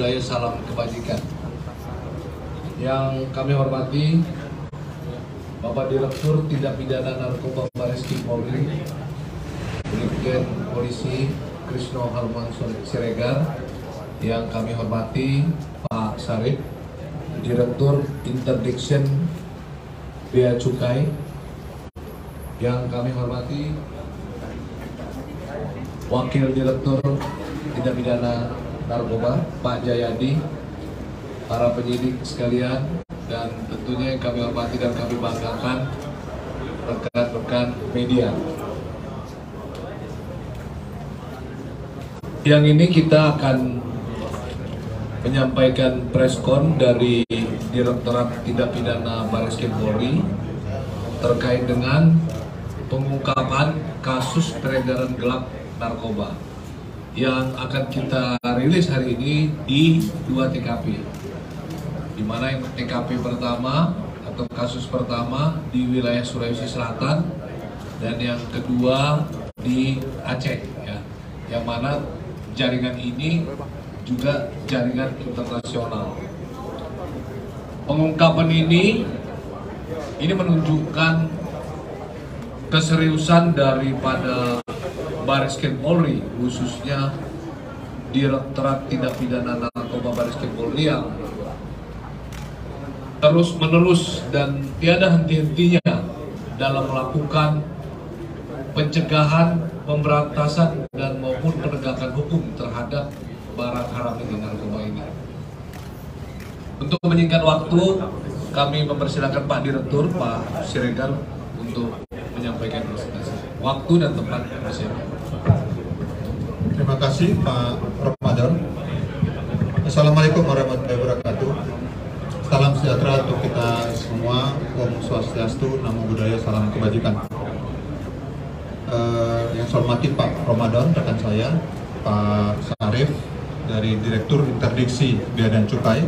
budaya salam kebajikan. Yang kami hormati Bapak Direktur Tindak Pidana Narkoba Bareskrim Polri, Brigjen Polisi Krisno Harman Siregar. Yang kami hormati Pak Sarif, Direktur Interdiction Bea Cukai. Yang kami hormati Wakil Direktur Tindak Pidana Narkoba Pak Jayadi, para penyidik sekalian, dan tentunya yang kami hormati dan kami banggakan rekan-rekan media. Yang ini kita akan menyampaikan preskon dari Direktorat Tindak Pidana Bareskrim Polri terkait dengan pengungkapan kasus peredaran gelap narkoba yang akan kita rilis hari ini di 2 TKP, di mana yang TKP pertama atau kasus pertama di wilayah Sulawesi Selatan dan yang kedua di Aceh, ya, yang mana jaringan ini juga jaringan internasional. Pengungkapan ini menunjukkan keseriusan daripada Bareskrim Polri, khususnya Direktorat Tindak Pidana Narkoba Bareskrim Polri yang terus menerus dan tiada henti-hentinya dalam melakukan pencegahan, pemberantasan dan maupun penegakan hukum terhadap barang haram ini, narkoba ini. Untuk menyingkat waktu, kami mempersilakan Pak Direktur, Pak Siregar, untuk menyampaikan presentasi. Waktu dan tempat persiapan. Terima kasih Pak Ramadan. Assalamualaikum warahmatullahi wabarakatuh. Salam sejahtera untuk kita semua. Om Swastiastu, Namo Buddhaya, salam kebajikan. Yang saya hormati Pak Ramadan, rekan saya, Pak Sarif dari Direktur Interdiksi Bea dan Cukai,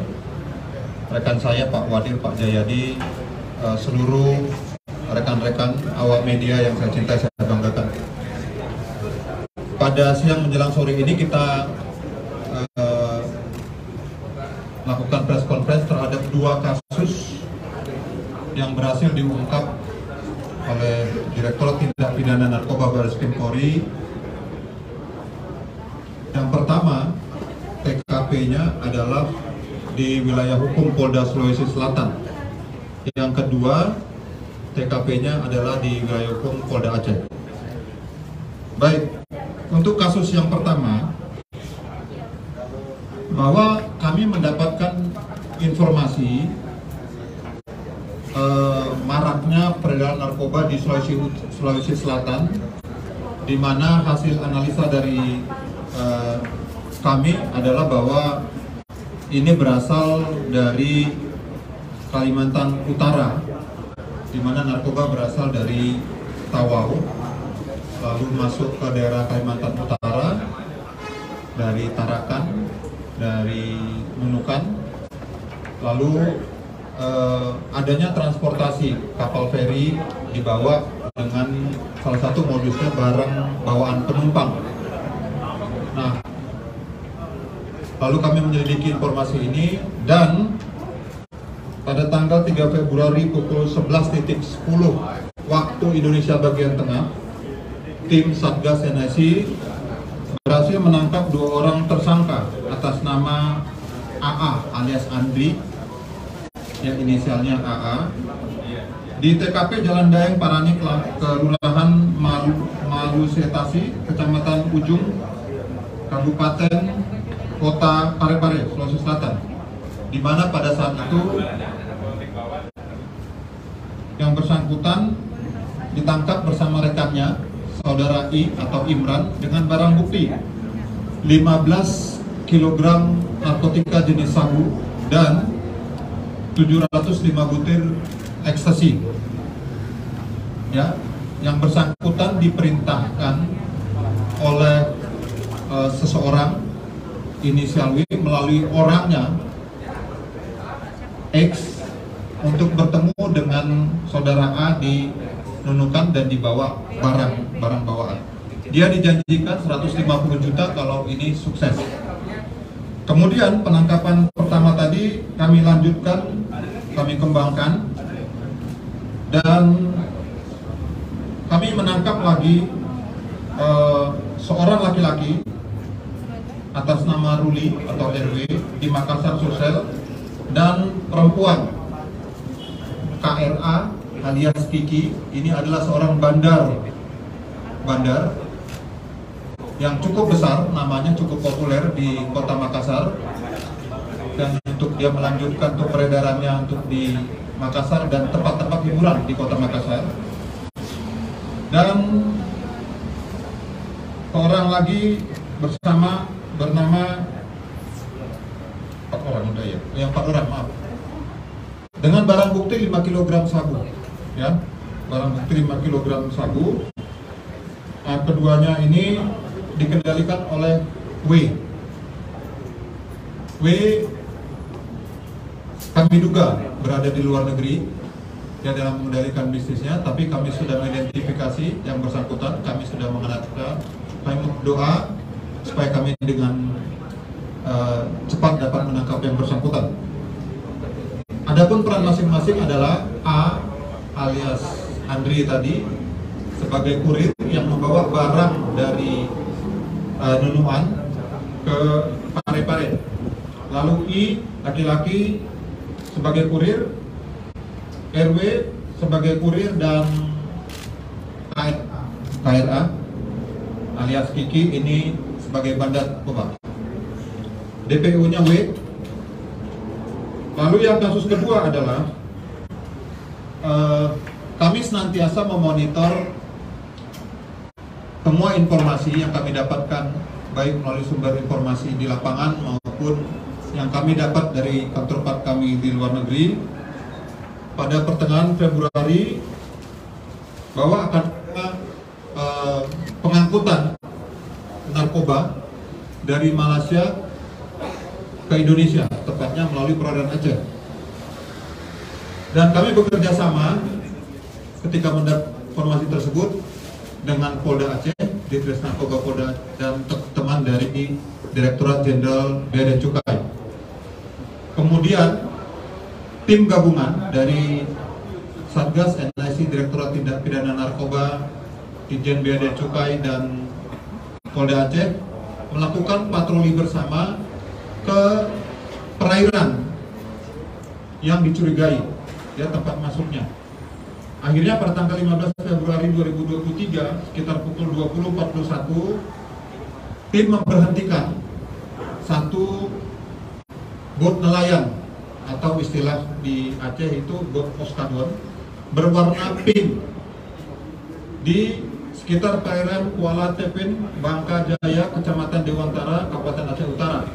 rekan saya Pak Wadir, Pak Jayadi, seluruh rekan-rekan awak media yang saya cintai, saya banggakan. Pada siang menjelang sore ini kita melakukan press conference terhadap 2 kasus yang berhasil diungkap oleh Direktorat Tindak Pidana Narkoba Bareskrim Polri. Yang pertama, TKP-nya adalah di wilayah hukum Polda Sulawesi Selatan. Yang kedua, TKP-nya adalah di wilayah hukum Polda Aceh. Baik, untuk kasus yang pertama, bahwa kami mendapatkan informasi maraknya peredaran narkoba di Sulawesi Selatan, di mana hasil analisa dari kami adalah bahwa ini berasal dari Kalimantan Utara, di mana narkoba berasal dari Tawau, lalu masuk ke daerah Kalimantan Utara, dari Tarakan, dari Nunukan, lalu adanya transportasi kapal feri dibawa dengan salah satu modusnya barang bawaan penumpang. Nah, lalu kami menyelidiki informasi ini dan pada tanggal 3 Februari pukul 11.10 waktu Indonesia bagian tengah, tim Satgas NSI berhasil menangkap 2 orang tersangka atas nama AA alias Andri, yang inisialnya AA, di TKP Jalan Daeng Paranik, Kelurahan Malusetasi, Kecamatan Ujung, Kabupaten Kota Parepare, Sulawesi Selatan, di mana pada saat itu yang bersangkutan ditangkap bersama rekannya, saudara I atau Imran, dengan barang bukti 15 kg narkotika jenis sabu dan 705 butir ekstasi. Ya, yang bersangkutan diperintahkan oleh seseorang inisial W melalui orangnya X untuk bertemu dengan saudara A di Nunukan dan dibawa barang bawaan. Dia dijanjikan 150 juta kalau ini sukses. Kemudian penangkapan pertama tadi kami lanjutkan, kami kembangkan, dan kami menangkap lagi seorang laki-laki atas nama Ruli atau RW di Makassar Sulsel, dan perempuan KRA alias Kiki. Ini adalah seorang bandar yang cukup besar, namanya cukup populer di kota Makassar, dan untuk dia melanjutkan untuk peredarannya untuk di Makassar dan tempat-tempat hiburan di kota Makassar. Dan seorang lagi bernama empat orang, maaf, dengan barang bukti 5 kg sabu, ya, barang bukti 5 kg sabu. Keduanya ini dikendalikan oleh W. Kami duga berada di luar negeri ya dalam mengendalikan bisnisnya, tapi kami sudah mengidentifikasi yang bersangkutan. Kami sudah mengenalkan, kami berdoa supaya kami dengan cepat dapat menangkap yang bersangkutan. Adapun peran masing-masing adalah A alias Andri tadi sebagai kurir yang membawa barang dari Nunuan ke Parepare. Lalu I laki-laki sebagai kurir, RW sebagai kurir, dan KRA alias Kiki ini sebagai bandar narkoba. DPO-nya W. Lalu yang kasus kedua adalah kami senantiasa memonitor semua informasi yang kami dapatkan, baik melalui sumber informasi di lapangan maupun yang kami dapat dari kantor part kami di luar negeri. Pada pertengahan Februari bahwa akan ada pengangkutan narkoba dari Malaysia ke Indonesia, tepatnya melalui perairan Aceh. Dan kami bekerja sama ketika mendapat informasi tersebut dengan Polda Aceh, Ditres Narkoba Polda, dan teman dari Direktorat Jenderal Bea dan Cukai. Kemudian tim gabungan dari Satgas NIC, Direktorat Tindak Pidana Narkoba, Ditjen Bea dan Cukai, dan Polda Aceh melakukan patroli bersama ke perairan yang dicurigai, ya, tempat masuknya. Akhirnya pada tanggal 15 Februari 2023 sekitar pukul 20.41 tim memberhentikan satu bot nelayan atau istilah di Aceh itu bot poskadon berwarna pink di sekitar perairan Kuala Tepin, Bangka Jaya, Kecamatan Dewantara, Kabupaten Aceh Utara.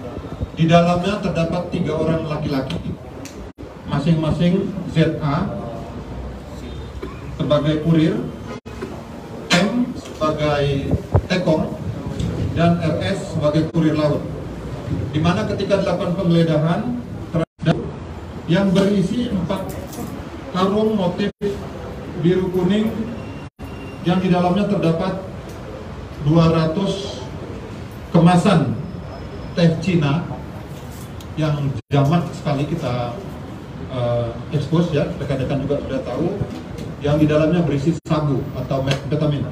Di dalamnya terdapat 3 orang laki-laki, masing-masing ZA sebagai kurir, M sebagai tekong, dan RS sebagai kurir laut. Di mana ketika dilakukan penggeledahan terhadap yang berisi 4 karung motif biru kuning yang di dalamnya terdapat 200 kemasan teh Cina yang jamak sekali kita expose, ya, rekan-rekan juga sudah tahu, yang di dalamnya berisi sabu atau methamphetamine.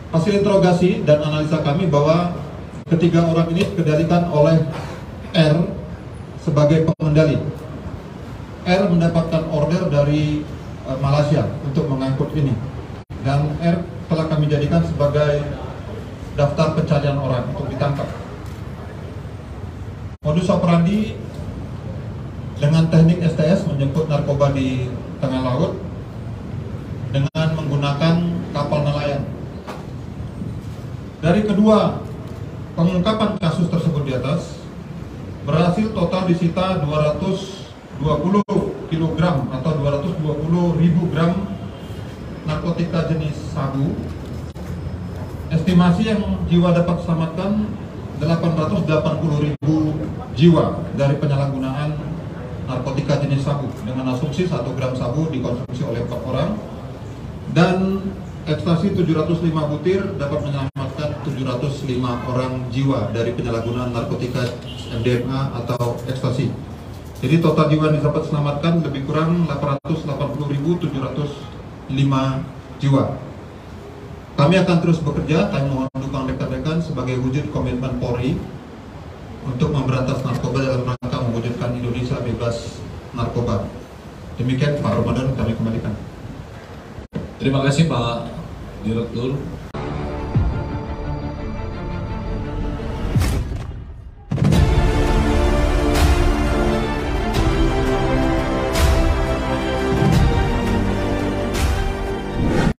Hasil interogasi dan analisa kami bahwa ketiga orang ini dikendalikan oleh R sebagai pengendali. R mendapatkan order dari Malaysia untuk mengangkut ini, dan R telah kami jadikan sebagai daftar pencarian orang untuk ditangkap. Modus operandi dengan teknik STS menjemput narkoba di tengah laut dengan menggunakan kapal nelayan. Dari kedua pengungkapan kasus tersebut di atas, berhasil total disita 220 kg atau 220.000 gram narkotika jenis sabu. Estimasi yang jiwa dapat selamatkan 880.000 jiwa dari penyalahgunaan narkotika jenis sabu, dengan asumsi 1 gram sabu dikonsumsi oleh 4 orang, dan ekstasi 705 butir dapat menyelamatkan 705 orang jiwa dari penyalahgunaan narkotika MDMA atau ekstasi. Jadi total jiwa yang dapat diselamatkan lebih kurang 880.705 jiwa. Kami akan terus bekerja, kami mohon dukungan rekan-rekan sebagai wujud komitmen Polri untuk memberantas narkoba dalam rangka mewujudkan Indonesia bebas narkoba. Demikian Pak Ramadan, kami kembalikan. Terima kasih Pak Direktur.